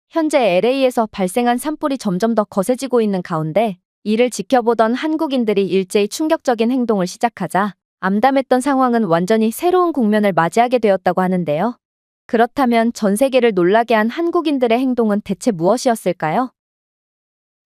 현재 LA에서 발생한 산불이 점점 더 거세지고 있는 가운데 이를 지켜보던 한국인들이 일제히 충격적인 행동을 시작하자 암담했던 상황은 완전히 새로운 국면을 맞이하게 되었다고 하는데요. 그렇다면 전 세계를 놀라게 한 한국인들의 행동은 대체 무엇이었을까요?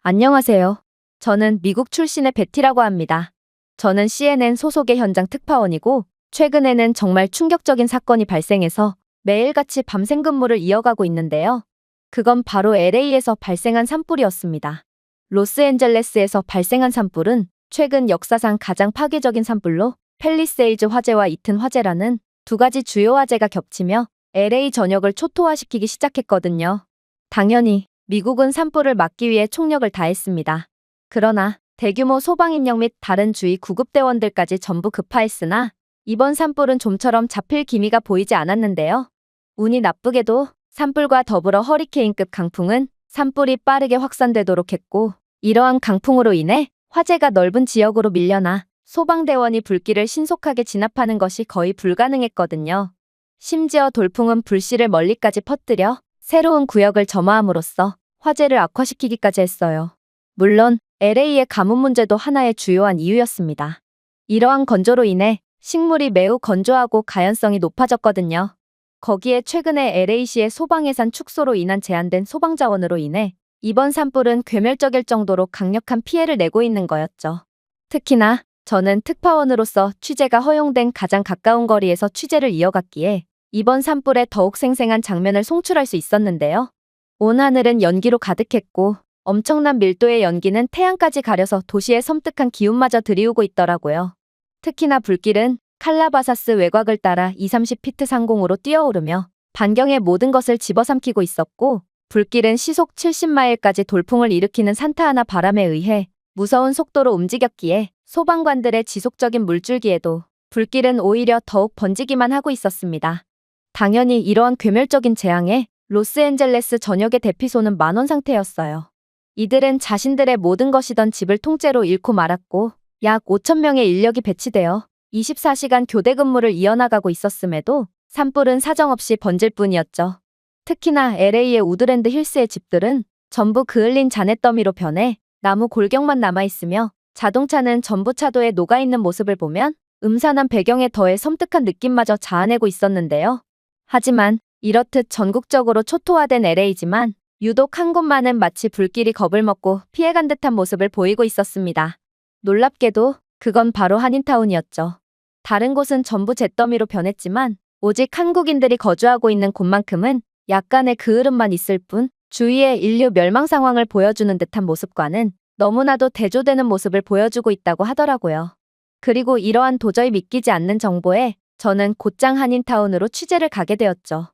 안녕하세요. 저는 미국 출신의 베티라고 합니다. 저는 CNN 소속의 현장 특파원이고 최근에는 정말 충격적인 사건이 발생해서 매일같이 밤샘 근무를 이어가고 있는데요. 그건 바로 LA에서 발생한 산불이었습니다. 로스앤젤레스에서 발생한 산불은 최근 역사상 가장 파괴적인 산불로 팰리세이즈 화재와 이튼 화재라는 두 가지 주요 화재가 겹치며 LA 전역을 초토화시키기 시작했거든요. 당연히 미국은 산불을 막기 위해 총력을 다했습니다. 그러나 대규모 소방인력 및 다른 주위 구급대원들까지 전부 급파했으나 이번 산불은 좀처럼 잡힐 기미가 보이지 않았는데요. 운이 나쁘게도 산불과 더불어 허리케인급 강풍은 산불이 빠르게 확산되도록 했고 이러한 강풍으로 인해 화재가 넓은 지역으로 밀려나 소방대원이 불길을 신속하게 진압하는 것이 거의 불가능했거든요. 심지어 돌풍은 불씨를 멀리까지 퍼뜨려 새로운 구역을 점화함으로써 화재를 악화시키기까지 했어요. 물론 LA의 가뭄 문제도 하나의 주요한 이유였습니다. 이러한 건조로 인해 식물이 매우 건조하고 가연성이 높아졌거든요. 거기에 최근에 LA시의 소방예산 축소로 인한 제한된 소방 자원으로 인해 이번 산불은 괴멸적일 정도로 강력한 피해를 내고 있는 거였죠. 특히나 저는 특파원으로서 취재가 허용된 가장 가까운 거리에서 취재를 이어갔기에 이번 산불에 더욱 생생한 장면을 송출할 수 있었는데요. 온 하늘은 연기로 가득했고 엄청난 밀도의 연기는 태양까지 가려서 도시의 섬뜩한 기운마저 들이우고 있더라고요. 특히나 불길은 칼라바사스 외곽을 따라 20-30피트 상공으로 뛰어오르며 반경의 모든 것을 집어삼키고 있었고 불길은 시속 70마일까지 돌풍을 일으키는 산타하나 바람에 의해 무서운 속도로 움직였기에 소방관들의 지속적인 물줄기에도 불길은 오히려 더욱 번지기만 하고 있었습니다. 당연히 이러한 괴멸적인 재앙에 로스앤젤레스 전역의 대피소는 만원 상태였어요. 이들은 자신들의 모든 것이던 집을 통째로 잃고 말았고 약 5,000명의 인력이 배치되어 24시간 교대 근무를 이어나가고 있었음에도 산불은 사정없이 번질 뿐이었죠. 특히나 LA의 우드랜드 힐스의 집들은 전부 그을린 잔해더미로 변해 나무 골격만 남아있으며 자동차는 전부 차도에 녹아있는 모습을 보면 음산한 배경에 더해 섬뜩한 느낌마저 자아내고 있었는데요. 하지만 이렇듯 전국적으로 초토화된 LA지만 유독 한 곳만은 마치 불길이 겁을 먹고 피해간 듯한 모습을 보이고 있었습니다. 놀랍게도 그건 바로 한인타운이었죠. 다른 곳은 전부 잿더미로 변했지만 오직 한국인들이 거주하고 있는 곳만큼은 약간의 그을음만 있을 뿐 주위의 인류 멸망 상황을 보여주는 듯한 모습과는 너무나도 대조되는 모습을 보여주고 있다고 하더라고요. 그리고 이러한 도저히 믿기지 않는 정보에 저는 곧장 한인타운으로 취재를 가게 되었죠.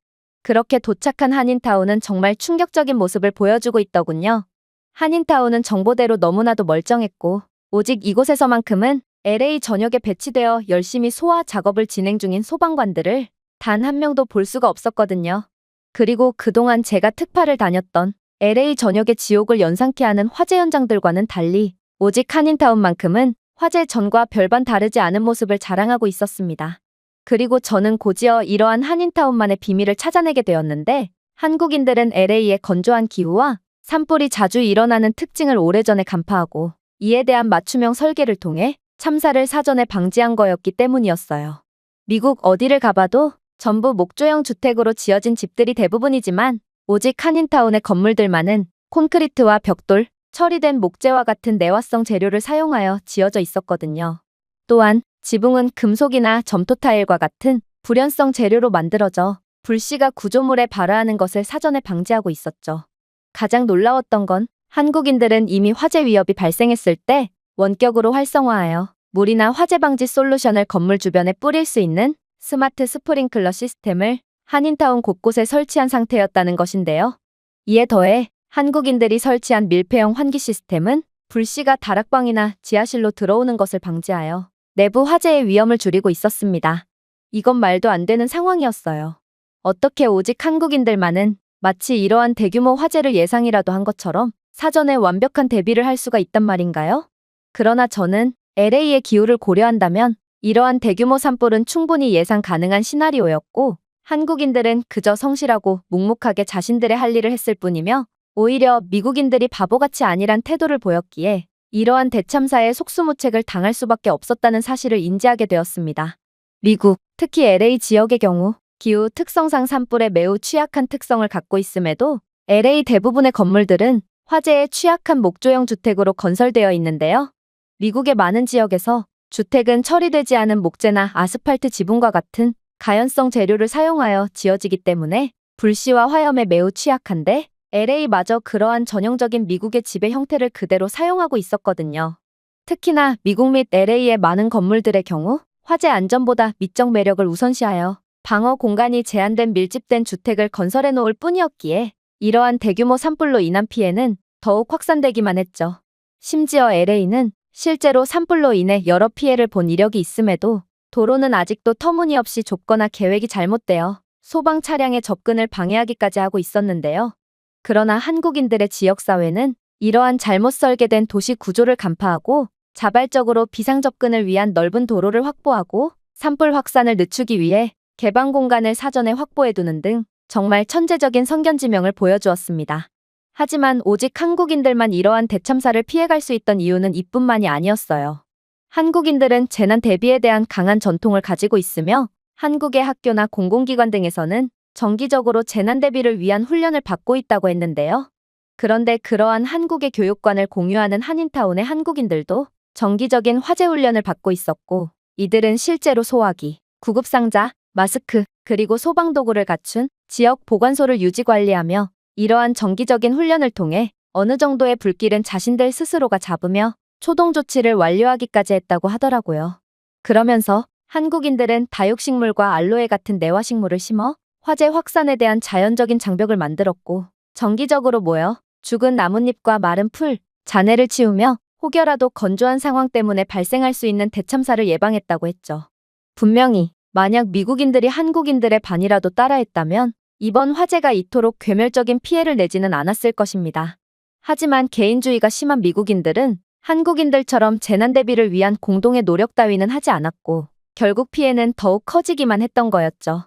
그렇게 도착한 한인타운은 정말 충격적인 모습을 보여주고 있더군요. 한인타운은 정보대로 너무나도 멀쩡했고 오직 이곳에서만큼은 LA 전역에 배치되어 열심히 소화 작업을 진행 중인 소방관들을 단 한 명도 볼 수가 없었거든요. 그리고 그동안 제가 특파를 다녔던 LA 전역의 지옥을 연상케 하는 화재 현장들과는 달리 오직 한인타운만큼은 화재 전과 별반 다르지 않은 모습을 자랑하고 있었습니다. 그리고 저는 곧이어 이러한 한인타운만의 비밀을 찾아내게 되었는데 한국인들은 LA의 건조한 기후와 산불이 자주 일어나는 특징을 오래전에 간파하고 이에 대한 맞춤형 설계를 통해 참사를 사전에 방지한 거였기 때문이었어요. 미국 어디를 가봐도 전부 목조형 주택으로 지어진 집들이 대부분이지만 오직 한인타운의 건물들만은 콘크리트와 벽돌, 처리된 목재와 같은 내화성 재료를 사용하여 지어져 있었거든요. 또한 지붕은 금속이나 점토 타일과 같은 불연성 재료로 만들어져 불씨가 구조물에 발화하는 것을 사전에 방지하고 있었죠. 가장 놀라웠던 건 한국인들은 이미 화재 위협이 발생했을 때 원격으로 활성화하여 물이나 화재 방지 솔루션을 건물 주변에 뿌릴 수 있는 스마트 스프링클러 시스템을 한인타운 곳곳에 설치한 상태였다는 것인데요. 이에 더해 한국인들이 설치한 밀폐형 환기 시스템은 불씨가 다락방이나 지하실로 들어오는 것을 방지하여 내부 화재의 위험을 줄이고 있었습니다. 이건 말도 안 되는 상황이었어요. 어떻게 오직 한국인들만은 마치 이러한 대규모 화재를 예상이라도 한 것처럼 사전에 완벽한 대비를 할 수가 있단 말인가요? 그러나 저는 LA의 기후를 고려한다면 이러한 대규모 산불은 충분히 예상 가능한 시나리오였고 한국인들은 그저 성실하고 묵묵하게 자신들의 할 일을 했을 뿐이며 오히려 미국인들이 바보같이 아니란 태도를 보였기에 이러한 대참사에 속수무책을 당할 수밖에 없었다는 사실을 인지하게 되었습니다. 미국, 특히 LA 지역의 경우 기후 특성상 산불에 매우 취약한 특성을 갖고 있음에도 LA 대부분의 건물들은 화재에 취약한 목조형 주택으로 건설되어 있는데요. 미국의 많은 지역에서 주택은 처리되지 않은 목재나 아스팔트 지붕과 같은 가연성 재료를 사용하여 지어지기 때문에 불씨와 화염에 매우 취약한데 LA마저 그러한 전형적인 미국의 집의 형태를 그대로 사용하고 있었거든요. 특히나 미국 및 LA의 많은 건물들의 경우 화재 안전보다 미적 매력을 우선시하여 방어 공간이 제한된 밀집된 주택을 건설해 놓을 뿐이었기에 이러한 대규모 산불로 인한 피해는 더욱 확산되기만 했죠. 심지어 LA는 실제로 산불로 인해 여러 피해를 본 이력이 있음에도 도로는 아직도 터무니없이 좁거나 계획이 잘못되어 소방 차량의 접근을 방해하기까지 하고 있었는데요. 그러나 한국인들의 지역사회는 이러한 잘못 설계된 도시 구조를 간파하고 자발적으로 비상 접근을 위한 넓은 도로를 확보하고 산불 확산을 늦추기 위해 개방 공간을 사전에 확보해두는 등 정말 천재적인 성견지명을 보여주었습니다. 하지만 오직 한국인들만 이러한 대참사를 피해갈 수 있던 이유는 이뿐만이 아니었어요. 한국인들은 재난 대비에 대한 강한 전통을 가지고 있으며 한국의 학교나 공공기관 등에서는 정기적으로 재난 대비를 위한 훈련을 받고 있다고 했는데요. 그런데 그러한 한국의 교육관을 공유하는 한인타운의 한국인들도 정기적인 화재 훈련을 받고 있었고 이들은 실제로 소화기, 구급상자, 마스크, 그리고 소방도구를 갖춘 지역 보관소를 유지 관리하며 이러한 정기적인 훈련을 통해 어느 정도의 불길은 자신들 스스로가 잡으며 초동 조치를 완료하기까지 했다고 하더라고요. 그러면서 한국인들은 다육식물과 알로에 같은 내화식물을 심어 화재 확산에 대한 자연적인 장벽을 만들었고 정기적으로 모여 죽은 나뭇잎과 마른 풀, 잔해를 치우며 혹여라도 건조한 상황 때문에 발생할 수 있는 대참사를 예방했다고 했죠. 분명히 만약 미국인들이 한국인들의 반이라도 따라했다면 이번 화재가 이토록 괴멸적인 피해를 내지는 않았을 것입니다. 하지만 개인주의가 심한 미국인들은 한국인들처럼 재난 대비를 위한 공동의 노력 따위는 하지 않았고 결국 피해는 더욱 커지기만 했던 거였죠.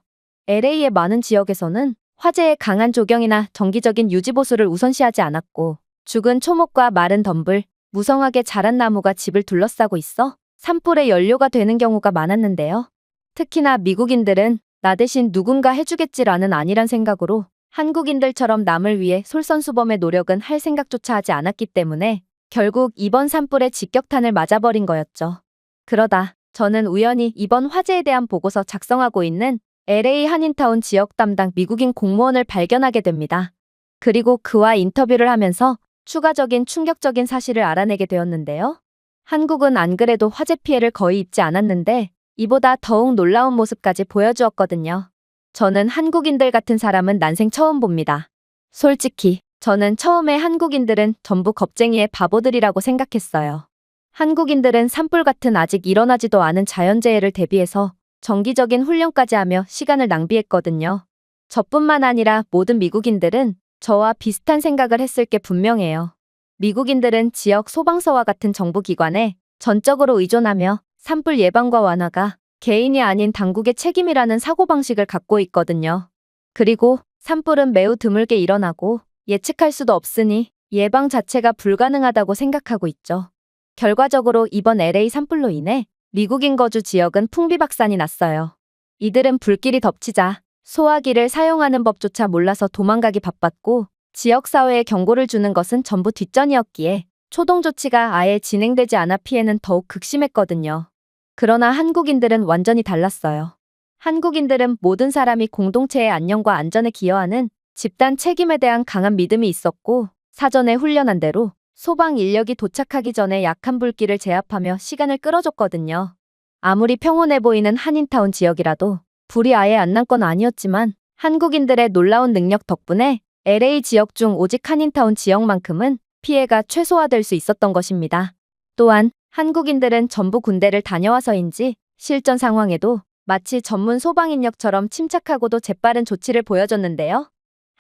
LA의 많은 지역에서는 화재의 강한 조경이나 정기적인 유지보수를 우선시하지 않았고 죽은 초목과 마른 덤불, 무성하게 자란 나무가 집을 둘러싸고 있어 산불의 연료가 되는 경우가 많았는데요. 특히나 미국인들은 나 대신 누군가 해주겠지라는 안일한 생각으로 한국인들처럼 남을 위해 솔선수범의 노력은 할 생각조차 하지 않았기 때문에 결국 이번 산불에 직격탄을 맞아버린 거였죠. 그러다 저는 우연히 이번 화재에 대한 보고서 작성하고 있는 LA 한인타운 지역 담당 미국인 공무원을 발견하게 됩니다. 그리고 그와 인터뷰를 하면서 추가적인 충격적인 사실을 알아내게 되었는데요. 한국은 안 그래도 화재 피해를 거의 입지 않았는데 이보다 더욱 놀라운 모습까지 보여주었거든요. 저는 한국인들 같은 사람은 난생 처음 봅니다. 솔직히 저는 처음에 한국인들은 전부 겁쟁이의 바보들이라고 생각했어요. 한국인들은 산불 같은 아직 일어나지도 않은 자연재해를 대비해서 정기적인 훈련까지 하며 시간을 낭비했거든요. 저뿐만 아니라 모든 미국인들은 저와 비슷한 생각을 했을 게 분명해요. 미국인들은 지역 소방서와 같은 정부기관에 전적으로 의존하며 산불 예방과 완화가 개인이 아닌 당국의 책임이라는 사고방식을 갖고 있거든요. 그리고 산불은 매우 드물게 일어나고 예측할 수도 없으니 예방 자체가 불가능하다고 생각하고 있죠. 결과적으로 이번 LA 산불로 인해 미국인 거주 지역은 풍비박산이 났어요. 이들은 불길이 덮치자 소화기를 사용하는 법조차 몰라서 도망가기 바빴고 지역사회에 경고를 주는 것은 전부 뒷전이었기에 초동 조치가 아예 진행되지 않아 피해는 더욱 극심했거든요. 그러나 한국인들은 완전히 달랐어요. 한국인들은 모든 사람이 공동체의 안녕과 안전에 기여하는 집단 책임에 대한 강한 믿음이 있었고 사전에 훈련한 대로 소방 인력이 도착하기 전에 약한 불길을 제압하며 시간을 끌어줬거든요. 아무리 평온해 보이는 한인타운 지역이라도 불이 아예 안 난 건 아니었지만 한국인들의 놀라운 능력 덕분에 LA 지역 중 오직 한인타운 지역만큼은 피해가 최소화될 수 있었던 것입니다. 또한 한국인들은 전부 군대를 다녀와서인지 실전 상황에도 마치 전문 소방인력처럼 침착하고도 재빠른 조치를 보여줬는데요.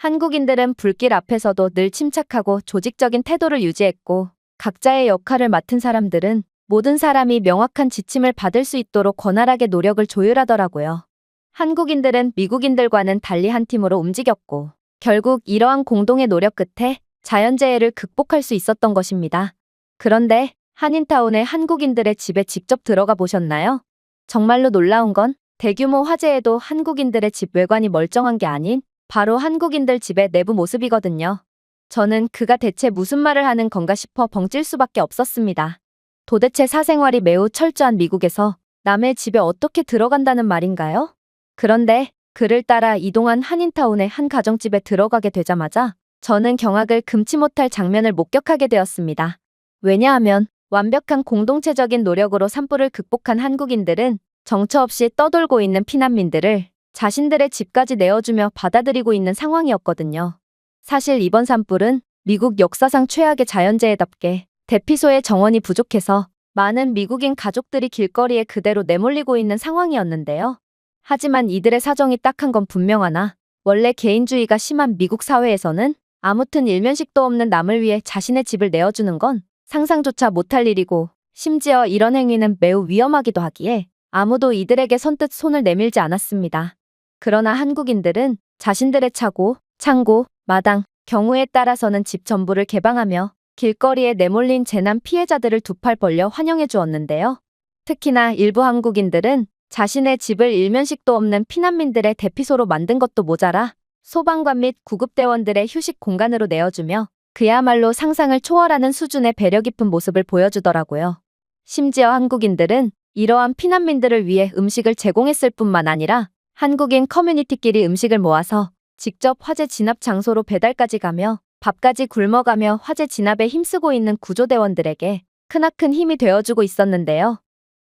한국인들은 불길 앞에서도 늘 침착하고 조직적인 태도를 유지했고 각자의 역할을 맡은 사람들은 모든 사람이 명확한 지침을 받을 수 있도록 권활하게 노력을 조율하더라고요. 한국인들은 미국인들과는 달리 한 팀으로 움직였고, 결국 이러한 공동의 노력 끝에 자연재해를 극복할 수 있었던 것입니다. 그런데 한인타운의 한국인들의 집에 직접 들어가 보셨나요? 정말로 놀라운 건 대규모 화재에도 한국인들의 집 외관이 멀쩡한 게 아닌 바로 한국인들 집의 내부 모습이거든요. 저는 그가 대체 무슨 말을 하는 건가 싶어 벙찔 수밖에 없었습니다. 도대체 사생활이 매우 철저한 미국에서 남의 집에 어떻게 들어간다는 말인가요? 그런데 그를 따라 이동한 한인타운의 한 가정집에 들어가게 되자마자 저는 경악을 금치 못할 장면을 목격하게 되었습니다. 왜냐하면 완벽한 공동체적인 노력으로 산불을 극복한 한국인들은 정처 없이 떠돌고 있는 피난민들을 자신들의 집까지 내어주며 받아들이고 있는 상황이었거든요. 사실 이번 산불은 미국 역사상 최악의 자연재해답게 대피소의 정원이 부족해서 많은 미국인 가족들이 길거리에 그대로 내몰리고 있는 상황이었는데요. 하지만 이들의 사정이 딱한 건 분명하나 원래 개인주의가 심한 미국 사회에서는 아무튼 일면식도 없는 남을 위해 자신의 집을 내어주는 건 상상조차 못할 일이고 심지어 이런 행위는 매우 위험하기도 하기에 아무도 이들에게 선뜻 손을 내밀지 않았습니다. 그러나 한국인들은 자신들의 차고, 창고, 마당, 경우에 따라서는 집 전부를 개방하며 길거리에 내몰린 재난 피해자들을 두 팔 벌려 환영해 주었는데요. 특히나 일부 한국인들은 자신의 집을 일면식도 없는 피난민들의 대피소로 만든 것도 모자라 소방관 및 구급대원들의 휴식 공간으로 내어주며 그야말로 상상을 초월하는 수준의 배려 깊은 모습을 보여주더라고요. 심지어 한국인들은 이러한 피난민들을 위해 음식을 제공했을 뿐만 아니라 한국인 커뮤니티끼리 음식을 모아서 직접 화재 진압 장소로 배달까지 가며 밥까지 굶어가며 화재 진압에 힘쓰고 있는 구조대원들에게 크나큰 힘이 되어주고 있었는데요.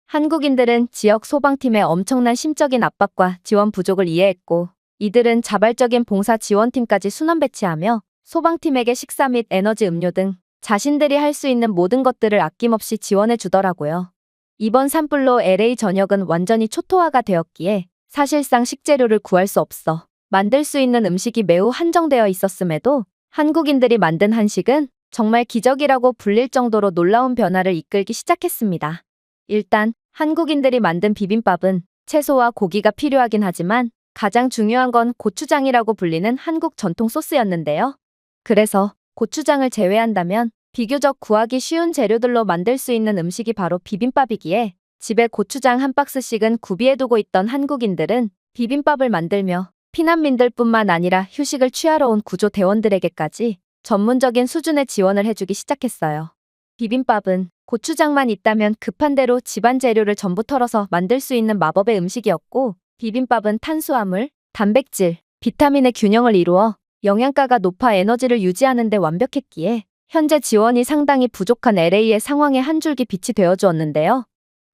한국인들은 지역 소방팀의 엄청난 심적인 압박과 지원 부족을 이해했고 이들은 자발적인 봉사 지원팀까지 순환 배치하며 소방팀에게 식사 및 에너지 음료 등 자신들이 할 수 있는 모든 것들을 아낌없이 지원해 주더라고요. 이번 산불로 LA 전역은 완전히 초토화가 되었기에 사실상 식재료를 구할 수 없어 만들 수 있는 음식이 매우 한정되어 있었음에도 한국인들이 만든 한식은 정말 기적이라고 불릴 정도로 놀라운 변화를 이끌기 시작했습니다. 일단 한국인들이 만든 비빔밥은 채소와 고기가 필요하긴 하지만 가장 중요한 건 고추장이라고 불리는 한국 전통 소스였는데요. 그래서 고추장을 제외한다면 비교적 구하기 쉬운 재료들로 만들 수 있는 음식이 바로 비빔밥이기에 집에 고추장 한 박스씩은 구비해두고 있던 한국인들은 비빔밥을 만들며 피난민들뿐만 아니라 휴식을 취하러 온 구조대원들에게까지 전문적인 수준의 지원을 해주기 시작했어요. 비빔밥은 고추장만 있다면 급한 대로 집안 재료를 전부 털어서 만들 수 있는 마법의 음식이었고 비빔밥은 탄수화물, 단백질, 비타민의 균형을 이루어 영양가가 높아 에너지를 유지하는 데 완벽했기에 현재 지원이 상당히 부족한 LA의 상황에 한 줄기 빛이 되어주었는데요.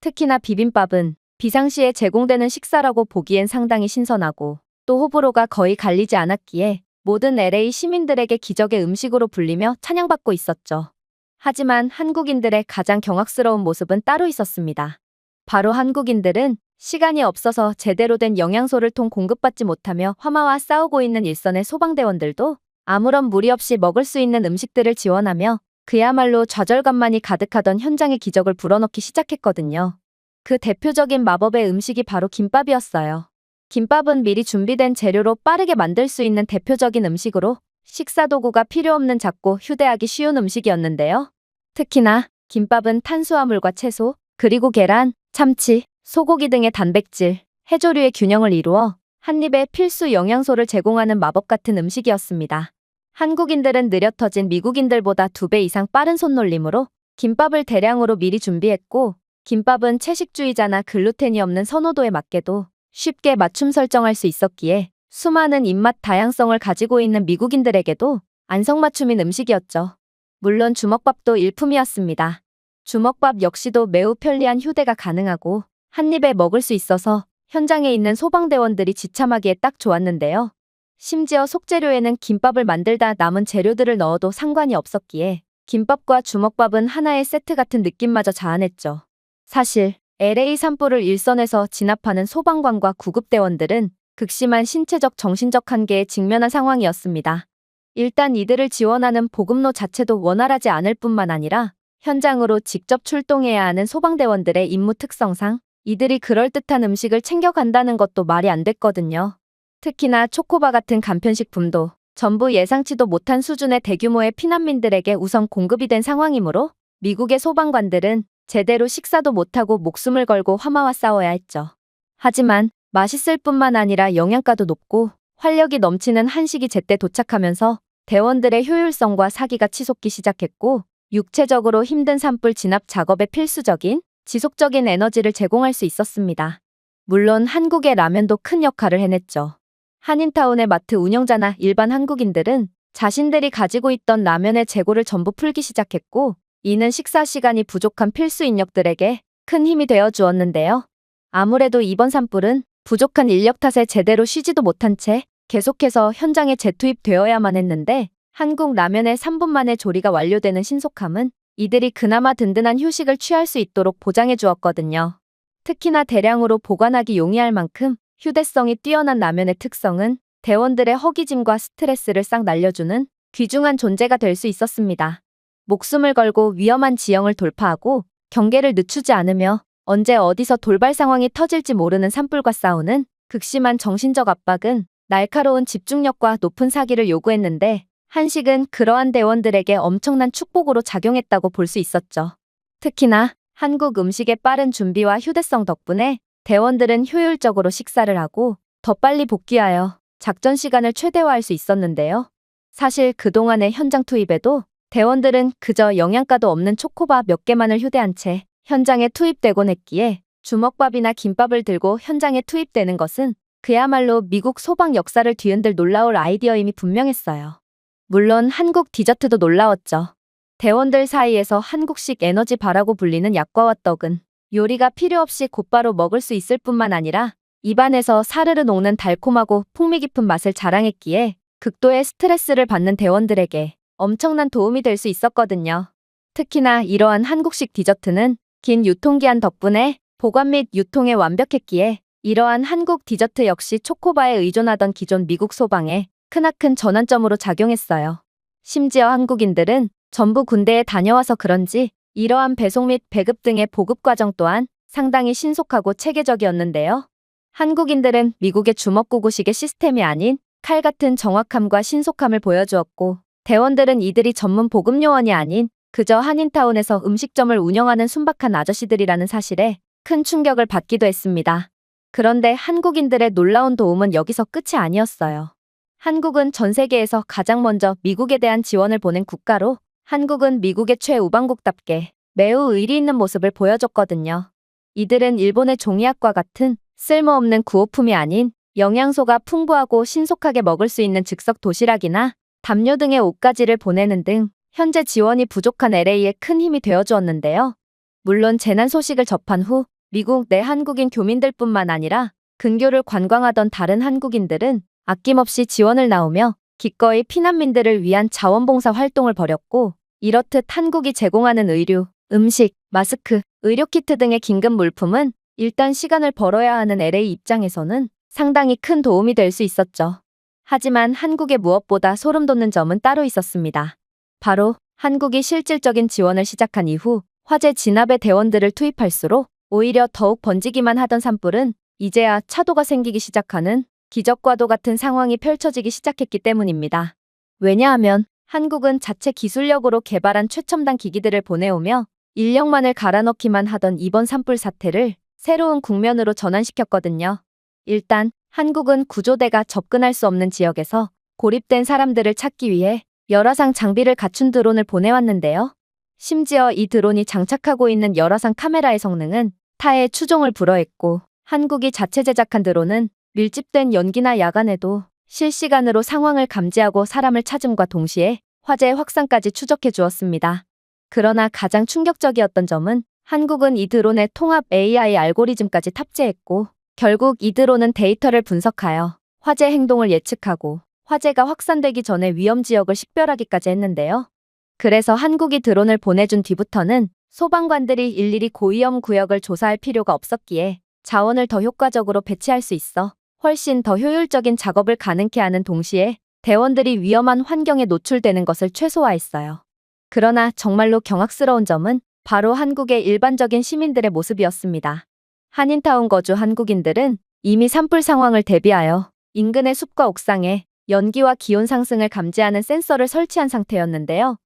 특히나 비빔밥은 비상시에 제공되는 식사라고 보기엔 상당히 신선하고 또 호불호가 거의 갈리지 않았기에 모든 LA 시민들에게 기적의 음식으로 불리며 찬양받고 있었죠. 하지만 한국인들의 가장 경악스러운 모습은 따로 있었습니다. 바로 한국인들은 시간이 없어서 제대로 된 영양소를 공급받지 못하며 화마와 싸우고 있는 일선의 소방대원들도 아무런 무리 없이 먹을 수 있는 음식들을 지원하며 그야말로 좌절감만이 가득하던 현장의 기적을 불어넣기 시작했거든요. 그 대표적인 마법의 음식이 바로 김밥이었어요. 김밥은 미리 준비된 재료로 빠르게 만들 수 있는 대표적인 음식으로 식사 도구가 필요 없는 작고 휴대하기 쉬운 음식이었는데요. 특히나 김밥은 탄수화물과 채소, 그리고 계란, 참치, 소고기 등의 단백질, 해조류의 균형을 이루어 한 입에 필수 영양소를 제공하는 마법 같은 음식이었습니다. 한국인들은 느려 터진 미국인들보다 2배 이상 빠른 손놀림으로 김밥을 대량으로 미리 준비했고 김밥은 채식주의자나 글루텐이 없는 선호도에 맞게도 쉽게 맞춤 설정할 수 있었기에 수많은 입맛 다양성을 가지고 있는 미국인들에게도 안성맞춤인 음식이었죠. 물론 주먹밥도 일품이었습니다. 주먹밥 역시도 매우 편리한 휴대가 가능하고 한 입에 먹을 수 있어서 현장에 있는 소방대원들이 지참하기에 딱 좋았는데요. 심지어 속재료에는 김밥을 만들다 남은 재료들을 넣어도 상관이 없었기에 김밥과 주먹밥은 하나의 세트 같은 느낌마저 자아냈죠. 사실 LA 산불을 일선에서 진압하는 소방관과 구급대원들은 극심한 신체적 정신적 한계에 직면한 상황이었습니다. 일단 이들을 지원하는 보급로 자체도 원활하지 않을 뿐만 아니라 현장으로 직접 출동해야 하는 소방대원들의 임무 특성상 이들이 그럴듯한 음식을 챙겨간다는 것도 말이 안 됐거든요. 특히나 초코바 같은 간편식품도 전부 예상치도 못한 수준의 대규모의 피난민들에게 우선 공급이 된 상황이므로 미국의 소방관들은 제대로 식사도 못하고 목숨을 걸고 화마와 싸워야 했죠. 하지만 맛있을 뿐만 아니라 영양가도 높고 활력이 넘치는 한식이 제때 도착하면서 대원들의 효율성과 사기가 치솟기 시작했고 육체적으로 힘든 산불 진압 작업에 필수적인 지속적인 에너지를 제공할 수 있었습니다. 물론 한국의 라면도 큰 역할을 해냈죠. 한인타운의 마트 운영자나 일반 한국인들은 자신들이 가지고 있던 라면의 재고를 전부 풀기 시작했고 이는 식사 시간이 부족한 필수 인력들에게 큰 힘이 되어 주었는데요. 아무래도 이번 산불은 부족한 인력 탓에 제대로 쉬지도 못한 채 계속해서 현장에 재투입되어야만 했는데 한국 라면의 3분 만에 조리가 완료되는 신속함은 이들이 그나마 든든한 휴식을 취할 수 있도록 보장해 주었거든요. 특히나 대량으로 보관하기 용이할 만큼 휴대성이 뛰어난 라면의 특성은 대원들의 허기짐과 스트레스를 싹 날려주는 귀중한 존재가 될 수 있었습니다. 목숨을 걸고 위험한 지형을 돌파하고 경계를 늦추지 않으며 언제 어디서 돌발 상황이 터질지 모르는 산불과 싸우는 극심한 정신적 압박은 날카로운 집중력과 높은 사기를 요구했는데 한식은 그러한 대원들에게 엄청난 축복으로 작용했다고 볼 수 있었죠. 특히나 한국 음식의 빠른 준비와 휴대성 덕분에 대원들은 효율적으로 식사를 하고 더 빨리 복귀하여 작전 시간을 최대화할 수 있었는데요. 사실 그동안의 현장 투입에도 대원들은 그저 영양가도 없는 초코밥 몇 개만을 휴대한 채 현장에 투입되곤 했기에 주먹밥이나 김밥을 들고 현장에 투입되는 것은 그야말로 미국 소방 역사를 뒤흔들 놀라울 아이디어임이 분명했어요. 물론 한국 디저트도 놀라웠죠. 대원들 사이에서 한국식 에너지 바라고 불리는 약과와 떡은 요리가 필요 없이 곧바로 먹을 수 있을 뿐만 아니라 입안에서 사르르 녹는 달콤하고 풍미 깊은 맛을 자랑했기에 극도의 스트레스를 받는 대원들에게 엄청난 도움이 될 수 있었거든요. 특히나 이러한 한국식 디저트는 긴 유통기한 덕분에 보관 및 유통에 완벽했기에 이러한 한국 디저트 역시 초코바에 의존하던 기존 미국 소방에 크나큰 전환점으로 작용했어요. 심지어 한국인들은 전부 군대에 다녀와서 그런지 이러한 배송 및 배급 등의 보급 과정 또한 상당히 신속하고 체계적이었는데요. 한국인들은 미국의 주먹구구식의 시스템이 아닌 칼 같은 정확함과 신속함을 보여주었고 대원들은 이들이 전문 보급 요원이 아닌 그저 한인타운에서 음식점을 운영하는 순박한 아저씨들이라는 사실에 큰 충격을 받기도 했습니다. 그런데 한국인들의 놀라운 도움은 여기서 끝이 아니었어요. 한국은 전 세계에서 가장 먼저 미국에 대한 지원을 보낸 국가로 한국은 미국의 최우방국답게 매우 의리 있는 모습을 보여줬거든요. 이들은 일본의 종이학과 같은 쓸모없는 구호품이 아닌 영양소가 풍부하고 신속하게 먹을 수 있는 즉석 도시락이나 담요 등의 옷가지를 보내는 등 현재 지원이 부족한 LA에 큰 힘이 되어주었는데요. 물론 재난 소식을 접한 후 미국 내 한국인 교민들뿐만 아니라 근교를 관광하던 다른 한국인들은 아낌없이 지원을 나오며 기꺼이 피난민들을 위한 자원봉사 활동을 벌였고 이렇듯 한국이 제공하는 의류, 음식, 마스크, 의료키트 등의 긴급 물품은 일단 시간을 벌어야 하는 LA 입장에서는 상당히 큰 도움이 될 수 있었죠. 하지만 한국의 무엇보다 소름 돋는 점은 따로 있었습니다. 바로 한국이 실질적인 지원을 시작한 이후 화재 진압의 대원들을 투입할수록 오히려 더욱 번지기만 하던 산불은 이제야 차도가 생기기 시작하는 기적과도 같은 상황이 펼쳐지기 시작했기 때문입니다. 왜냐하면 한국은 자체 기술력으로 개발한 최첨단 기기들을 보내오며 인력만을 갈아넣기만 하던 이번 산불 사태를 새로운 국면으로 전환시켰거든요. 일단 한국은 구조대가 접근할 수 없는 지역에서 고립된 사람들을 찾기 위해 열화상 장비를 갖춘 드론을 보내왔는데요. 심지어 이 드론이 장착하고 있는 열화상 카메라의 성능은 타의 추종을 불허했고 한국이 자체 제작한 드론은 밀집된 연기나 야간에도 실시간으로 상황을 감지하고 사람을 찾음과 동시에 화재 확산까지 추적해 주었습니다. 그러나 가장 충격적이었던 점은 한국은 이 드론에 통합 AI 알고리즘까지 탑재했고 결국 이 드론은 데이터를 분석하여 화재 행동을 예측하고 화재가 확산되기 전에 위험 지역을 식별하기까지 했는데요. 그래서 한국이 드론을 보내준 뒤부터는 소방관들이 일일이 고위험 구역을 조사할 필요가 없었기에 자원을 더 효과적으로 배치할 수 있어 훨씬 더 효율적인 작업을 가능케 하는 동시에 대원들이 위험한 환경에 노출되는 것을 최소화했어요. 그러나 정말로 경악스러운 점은 바로 한국의 일반적인 시민들의 모습이었습니다. 한인타운 거주 한국인들은 이미 산불 상황을 대비하여 인근의 숲과 옥상에 연기와 기온 상승을 감지하는 센서를 설치한 상태였는데요.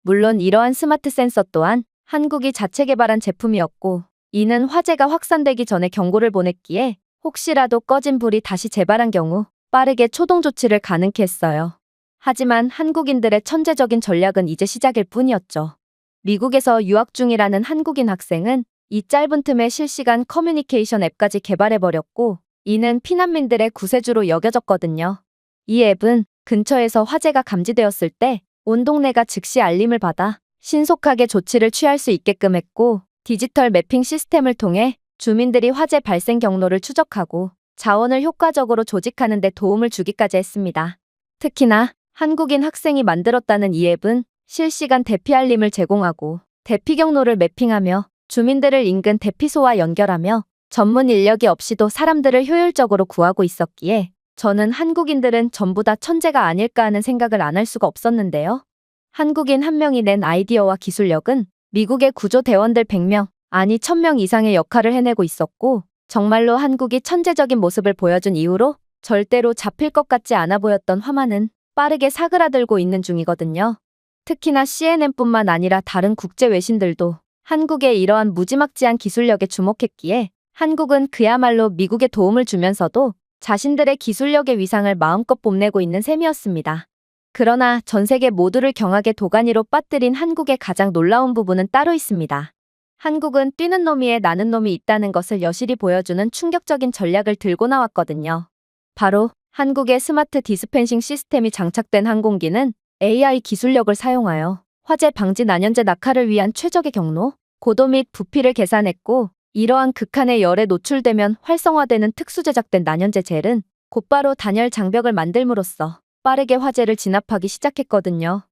물론 이러한 스마트 센서 또한 한국이 자체 개발한 제품이었고, 이는 화재가 확산되기 전에 경고를 보냈기에 혹시라도 꺼진 불이 다시 재발한 경우 빠르게 초동 조치를 가능케 했어요. 하지만 한국인들의 천재적인 전략은 이제 시작일 뿐이었죠. 미국에서 유학 중이라는 한국인 학생은 이 짧은 틈에 실시간 커뮤니케이션 앱까지 개발해버렸고, 이는 피난민들의 구세주로 여겨졌거든요. 이 앱은 근처에서 화재가 감지되었을 때 온 동네가 즉시 알림을 받아 신속하게 조치를 취할 수 있게끔 했고, 디지털 매핑 시스템을 통해 주민들이 화재 발생 경로를 추적하고 자원을 효과적으로 조직하는 데 도움을 주기까지 했습니다. 특히나 한국인 학생이 만들었다는 이 앱은 실시간 대피 알림을 제공하고 대피 경로를 매핑하며 주민들을 인근 대피소와 연결하며 전문 인력이 없이도 사람들을 효율적으로 구하고 있었기에 저는 한국인들은 전부 다 천재가 아닐까 하는 생각을 안 할 수가 없었는데요. 한국인 한 명이 낸 아이디어와 기술력은 미국의 구조대원들 100명, 아니 1000명 이상의 역할을 해내고 있었고, 정말로 한국이 천재적인 모습을 보여준 이후로 절대로 잡힐 것 같지 않아 보였던 화마는 빠르게 사그라들고 있는 중이거든요. 특히나 CNN뿐만 아니라 다른 국제 외신들도 한국의 이러한 무지막지한 기술력에 주목했기에 한국은 그야말로 미국에 도움을 주면서도 자신들의 기술력의 위상을 마음껏 뽐내고 있는 셈이었습니다. 그러나 전 세계 모두를 경악의 도가니로 빠뜨린 한국의 가장 놀라운 부분은 따로 있습니다. 한국은 뛰는 놈 위에 나는 놈이 있다는 것을 여실히 보여주는 충격적인 전략을 들고 나왔거든요. 바로 한국의 스마트 디스펜싱 시스템이 장착된 항공기는 AI 기술력을 사용하여 화재 방지 난연제 낙하를 위한 최적의 경로, 고도 및 부피를 계산했고, 이러한 극한의 열에 노출되면 활성화되는 특수 제작된 난연제 젤은 곧바로 단열 장벽을 만들므로써 빠르게 화재를 진압하기 시작했거든요.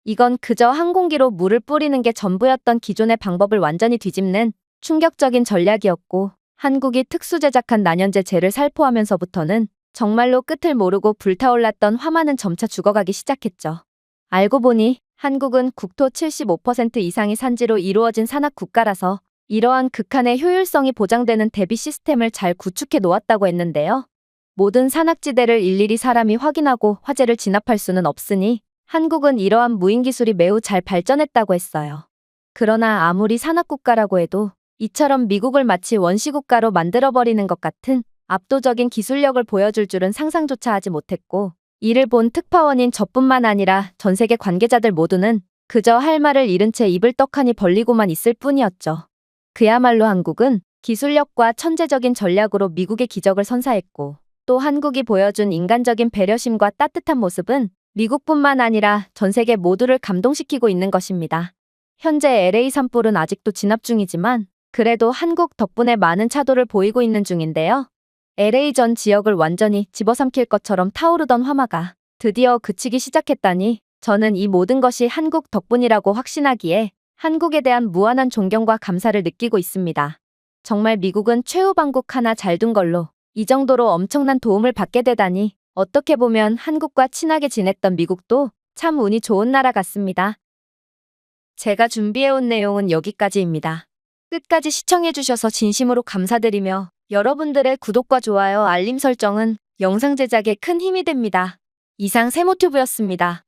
이건 그저 항공기로 물을 뿌리는 게 전부였던 기존의 방법을 완전히 뒤집는 충격적인 전략이었고, 한국이 특수 제작한 난연제 젤을 살포하면서부터는 정말로 끝을 모르고 불타올랐던 화마는 점차 죽어가기 시작했죠. 알고 보니 한국은 국토 75% 이상이 산지로 이루어진 산악 국가라서 이러한 극한의 효율성이 보장되는 대비 시스템을 잘 구축해 놓았다고 했는데요. 모든 산악지대를 일일이 사람이 확인하고 화재를 진압할 수는 없으니 한국은 이러한 무인 기술이 매우 잘 발전했다고 했어요. 그러나 아무리 산악국가라고 해도 이처럼 미국을 마치 원시국가로 만들어버리는 것 같은 압도적인 기술력을 보여줄 줄은 상상조차 하지 못했고, 이를 본 특파원인 저뿐만 아니라 전 세계 관계자들 모두는 그저 할 말을 잃은 채 입을 떡하니 벌리고만 있을 뿐이었죠. 그야말로 한국은 기술력과 천재적인 전략으로 미국의 기적을 선사했고, 또 한국이 보여준 인간적인 배려심과 따뜻한 모습은 미국뿐만 아니라 전 세계 모두를 감동시키고 있는 것입니다. 현재 LA 산불은 아직도 진압 중이지만 그래도 한국 덕분에 많은 차도를 보이고 있는 중인데요. LA 전 지역을 완전히 집어삼킬 것처럼 타오르던 화마가 드디어 그치기 시작했다니 저는 이 모든 것이 한국 덕분이라고 확신하기에 한국에 대한 무한한 존경과 감사를 느끼고 있습니다. 정말 미국은 최후방국 하나 잘 둔 걸로 이 정도로 엄청난 도움을 받게 되다니 어떻게 보면 한국과 친하게 지냈던 미국도 참 운이 좋은 나라 같습니다. 제가 준비해온 내용은 여기까지입니다. 끝까지 시청해주셔서 진심으로 감사드리며 여러분들의 구독과 좋아요, 알림 설정은 영상 제작에 큰 힘이 됩니다. 이상 세모튜브였습니다.